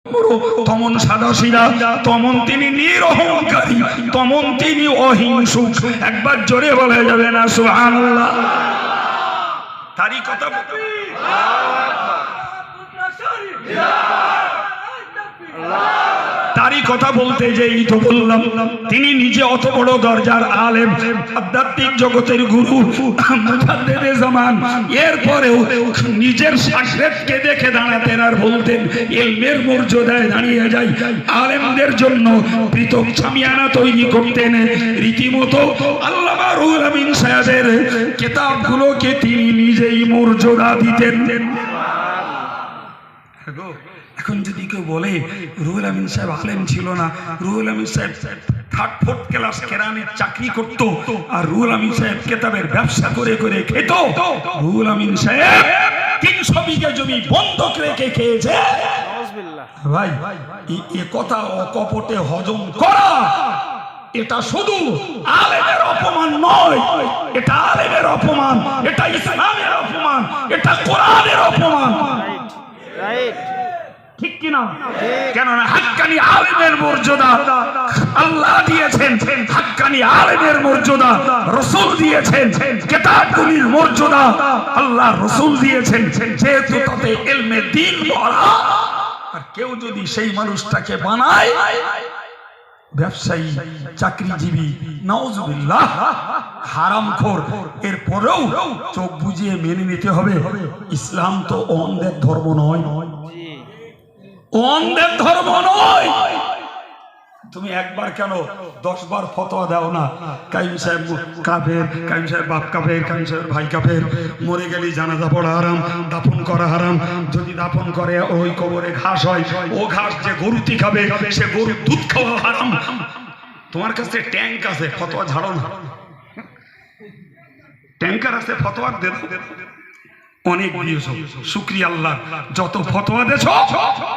তমন সাদাসিধা, তমন তিনি নিরহংকারী, তমন তিনি অহিংসুক। একবার জোরে বলা যাবে না সুবহানাল্লাহ? তারই কথা তারই কথা বলতে যেই তো বললাম, তিনি নিজে অত বড় দরজার আলেম, আধ্যাত্মিক জগতের গুরু, মুজাদ্দিদে জামান। এরপরেও নিজের শাগরেদকে দেখে দাঁড়াতেন আর বলতেন ইলমের মর্যাদায় দাঁড়িয়ে যাই। আলেমদের জন্য পৃথক সামিয়ানা তৈরি করতেন। রীতিমতো আল্লামা রুহুল আমিন সাহেবের কিতাবগুলোকে তিনি নিজেই মর্যাদা দিতেন। এখন যদি কেউ বলে রুহুল আমিন সাহেব আলেম ছিল না, রুহুল আমিন সাহেব থার্ড ফোর্থ ক্লাস কেরানির চাকরি করতো, আর রুহুল আমিন সাহেব কেতাবের ব্যবসা করে করে খেত। রুহুল আমিন সাহেব 300 বিঘা জমি বন্ধক রেখে খেয়েছে। ভাই এ কথা অকপটে হজম করা, এটা শুধু আলেমের অপমান নয়, এটা আলেমের অপমান, এটা ইসলামের অপমান, এটা কোরআনের অপমান। ঠিক কিনা? কেননা হাক্কানি আলেমের মর্যাদা আল্লাহ দিয়েছেন, হাক্কানি আলেমের মর্যাদা রাসূল দিয়েছেন, কিতাবগুলির মর্যাদা আল্লাহ রাসূল দিয়েছেন। যেহেতু তাতে ইলমে দ্বীন ভরা, আর কেউ যদি সেই মানুষটাকে বানায় ব্যবসায়ী, চাকরিজীবী, নাউজুবিল্লাহ, হারামখোর, এরপরেও চোখ বুজিয়ে মেনে নিতে হবে। ইসলাম তো অন্ধের ধর্ম নয়, অন্ধের ধর্ম নয়। তুমি একবার কেন 10 বার ফতোয়া দাও না, কাইম সাহেব কাফের, কাইম সাহেব বাপ কাফের, কাইম সাহেব ভাই কাফের, মরে গেলে জানাজা পড়া হারাম, দাফন করা হারাম, যদি দাফন করে ওই কবরে ঘাস হয়, ও ঘাস যে গরুটি খাবে সে গরুর দুধ খাওয়া হারাম। তোমার কাছে ট্যাঙ্ক আছে, ফতোয়া ঝাড়ো না। ট্যাঙ্কার আছে, ফতোয়া দে দাও। অনেক দিয়েছ, শুকরিয়া আল্লাহ। যত ফতোয়া দেছ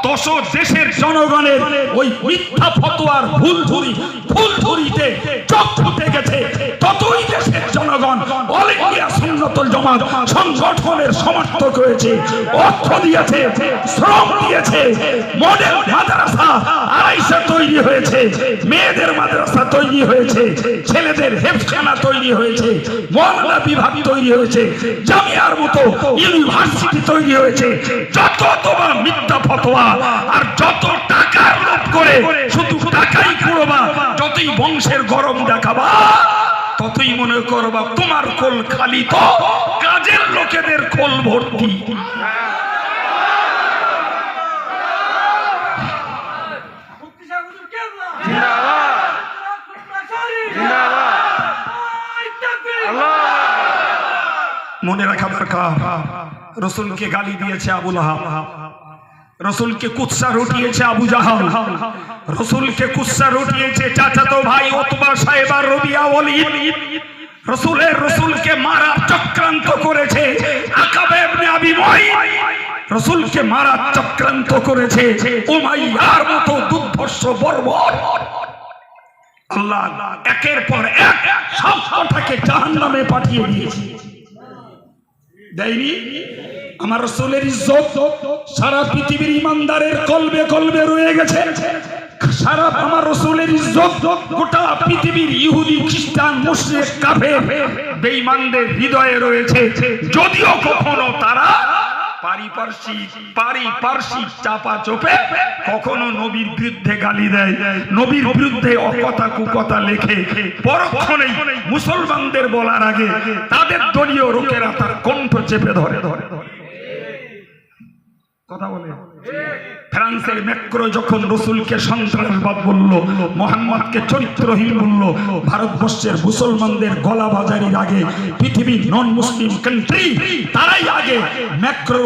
তত দেশের জনগণের ওই মিথ্যা ফতোয়ার ভুল ধরিতে চোখ ফুটে গেছে। ততই দেশের জনগণ অল ইন্ডিয়া সুন্নাতুল জামাত সংগঠনের সমর্থক হয়েছে, অর্থ দিয়েছে, শ্রম দিয়েছে। মডেল মাদ্রাসা 250 তৈরি হয়েছে, মেয়েদের মাদ্রাসা তৈরি হয়েছে, ছেলেদের হেফখানা তৈরি হয়েছে, মওলানা বিভাগ তৈরি হয়েছে, জামিয়ার মতো ইউনিভার্সিটি তৈরি হয়েছে। যত তোমার মিথ্যা ফতোয়া আর যত টাকার লোভ করে শুধু টাকাই কুড়বা, যতই বংশের গরম দেখাবা, ততই মনে করবা তোমার কোল খালি, তো কাজের লোকেদের কোল ভর্তি। মনে রাখা দরকার, রসুলকে গালি দিয়েছে আবু লাহাব, রসুলকে কুৎসা রটিয়েছে আবু জাহাল, রসুলকে কুৎসা রটিয়েছে চাচাতো ভাই উতবা সাহেবা রবিয়া ওয়ালিদ, রসুলকে মারার চক্রান্ত করেছে আকাবা ইবনে আবি মুঈত, রসুলকে মারার চক্রান্ত করেছে উমাইয়ার মতো দুর্ধর্ষ বর্বর। আল্লাহ একের পর এক সব কটাকে জাহান্নামে পাঠিয়ে দিয়েছে। দেয়নি? আমার রাসূলের ইজ্জত সারা পৃথিবীর ইমানদারের কলবে কলবে রয়ে গেছে। সারা আমার রাসূলের ইজ্জত গোটা পৃথিবীর ইহুদি, খ্রিস্টান, মুশরিক, কাফের, বেঈমানদের হৃদয়ে রয়েছে। যদিও কখনো তারা পারিপার্শ্বিক চাপা চোপে কখনো নবীর বিরুদ্ধে গালি দেয়, নবীর বিরুদ্ধে অকথা কুকথা লেখে, পরক্ষণেই মুসলমানদের বলার আগে তাদের দলীয় লোকেরা তার কণ্ঠ চেপে ধরে কথা বলে। ফ্রান্সের ম্যাক্রো যখন রসুলকে সন্ত্রাসবাদ বলল, মোহাম্মদকে চরিত্রহীন বলল, ভারতবর্ষের মুসলমানদের গলা বাজারির আগে পৃথিবীর নন মুসলিম কান্ট্রি তারাই আগে ম্যাক্রো